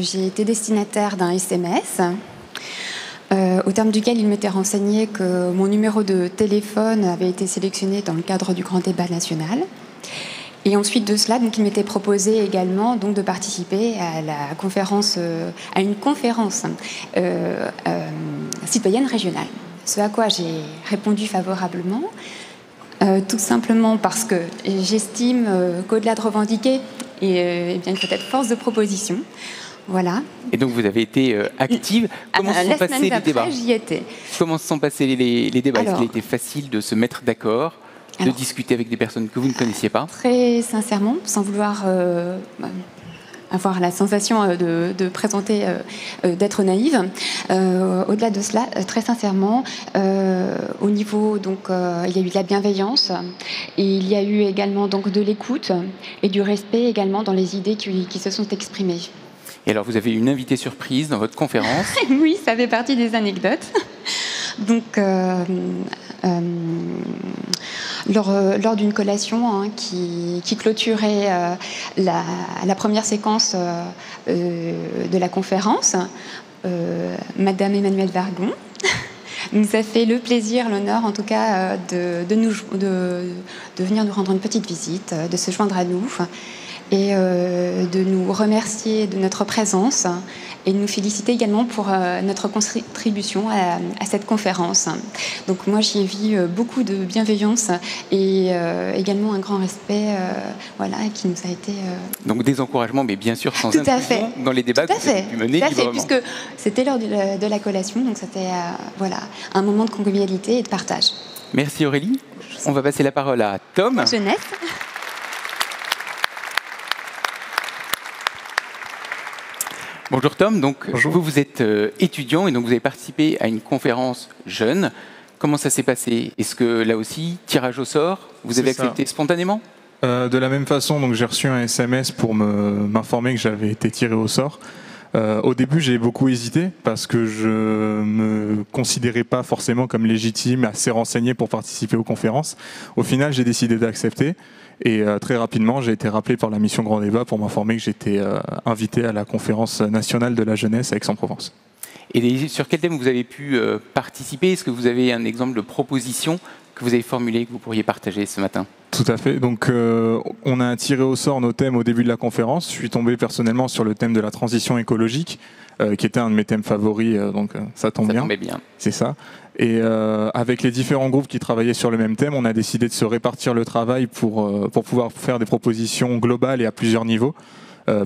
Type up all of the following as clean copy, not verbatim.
j'ai été destinataire d'un SMS au terme duquel il m'était renseigné que mon numéro de téléphone avait été sélectionné dans le cadre du grand débat national. Et ensuite de cela, donc, il m'était proposé également donc, de participer à à une conférence citoyenne régionale. Ce à quoi j'ai répondu favorablement, tout simplement parce que j'estime qu'au-delà de revendiquer, eh bien, il faut être force de proposition. Voilà. Et donc vous avez été active. Comment se sont passés les débats ? J'y étais. Comment se sont passés les débats ? Est-ce qu'il a été facile de se mettre d'accord, de discuter avec des personnes que vous ne connaissiez pas ? Très sincèrement, sans vouloir avoir la sensation de présenter, d'être naïve. Au-delà de cela, très sincèrement, au niveau, donc, il y a eu de la bienveillance, et il y a eu également donc, de l'écoute et du respect également dans les idées qui se sont exprimées. Et alors, vous avez une invitée surprise dans votre conférence ? Oui, ça fait partie des anecdotes. Donc, lors d'une collation qui clôturait la première séquence de la conférence, Madame Emmanuelle Vargon nous a fait le plaisir, l'honneur en tout cas, de venir nous rendre une petite visite, de se joindre à nous et de nous remercier de notre présence et de nous féliciter également pour notre contribution à cette conférence. Donc moi j'y ai vu beaucoup de bienveillance et également un grand respect voilà, qui nous a été... Donc des encouragements, mais bien sûr sans intrusion dans les débats que vous avez pu mener librement. Puisque c'était lors de la collation, donc c'était voilà, un moment de convivialité et de partage. Merci Aurélie. On va passer la parole à Tom. Jeunesse. Bonjour Tom, donc Bonjour. vous êtes étudiant et donc vous avez participé à une conférence jeune. Comment ça s'est passé ? Est-ce que là aussi, tirage au sort, vous avez accepté spontanément ? De la même façon, donc j'ai reçu un SMS pour m'informer que j'avais été tiré au sort. Au début, j'ai beaucoup hésité parce que je me considérais pas forcément comme légitime, assez renseigné pour participer aux conférences. Au final, j'ai décidé d'accepter. Et très rapidement, j'ai été rappelé par la mission Grand Débat pour m'informer que j'étais invité à la conférence nationale de la jeunesse à Aix-en-Provence. Et sur quel thème vous avez pu participer ? Est-ce que vous avez un exemple de proposition que vous avez formulée, que vous pourriez partager ce matin ? Tout à fait. Donc, on a tiré au sort nos thèmes au début de la conférence. Je suis tombé personnellement sur le thème de la transition écologique, qui était un de mes thèmes favoris, donc ça tombe bien. Ça tombait bien. C'est ça. Et avec les différents groupes qui travaillaient sur le même thème, on a décidé de se répartir le travail pour pouvoir faire des propositions globales et à plusieurs niveaux.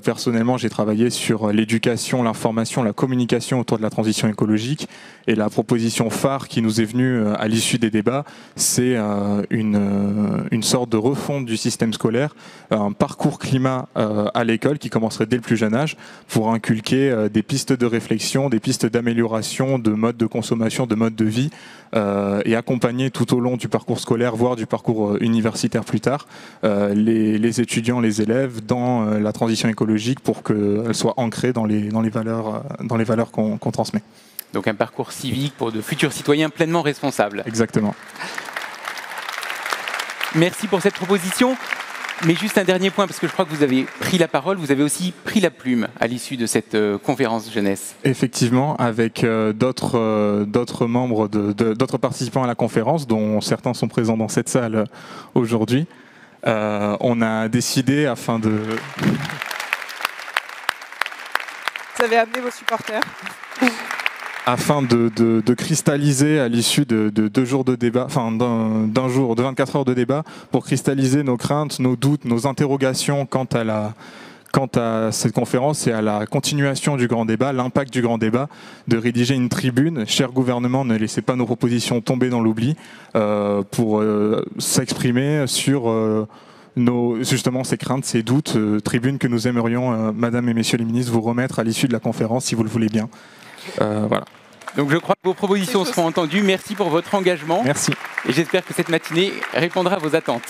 Personnellement, j'ai travaillé sur l'éducation, l'information, la communication autour de la transition écologique. Et la proposition phare qui nous est venue à l'issue des débats, c'est une sorte de refonte du système scolaire, un parcours climat à l'école qui commencerait dès le plus jeune âge pour inculquer des pistes de réflexion, des pistes d'amélioration de mode de consommation, de mode de vie et accompagner tout au long du parcours scolaire, voire du parcours universitaire plus tard, les étudiants, les élèves dans la transition écologique pour qu'elle soit ancrée dans les valeurs qu'on transmet. Donc un parcours civique pour de futurs citoyens pleinement responsables. Exactement. Merci pour cette proposition. Mais juste un dernier point, parce que je crois que vous avez pris la parole, vous avez aussi pris la plume à l'issue de cette conférence jeunesse. Effectivement, avec d'autres membres, d'autres participants à la conférence, dont certains sont présents dans cette salle aujourd'hui, on a décidé afin de... Vous avez amené vos supporters. Afin de cristalliser à l'issue de 2 jours de débat, enfin d'un jour, de 24 heures de débat, pour cristalliser nos craintes, nos doutes, nos interrogations quant à cette conférence et à la continuation du grand débat, l'impact du grand débat, de rédiger une tribune. Cher gouvernement, ne laissez pas nos propositions tomber dans l'oubli, pour s'exprimer sur justement ces craintes, ces doutes, tribune que nous aimerions, Madame et Messieurs les ministres, vous remettre à l'issue de la conférence, si vous le voulez bien. Voilà. Donc je crois que vos propositions seront entendues. Merci pour votre engagement. Merci. Et j'espère que cette matinée répondra à vos attentes.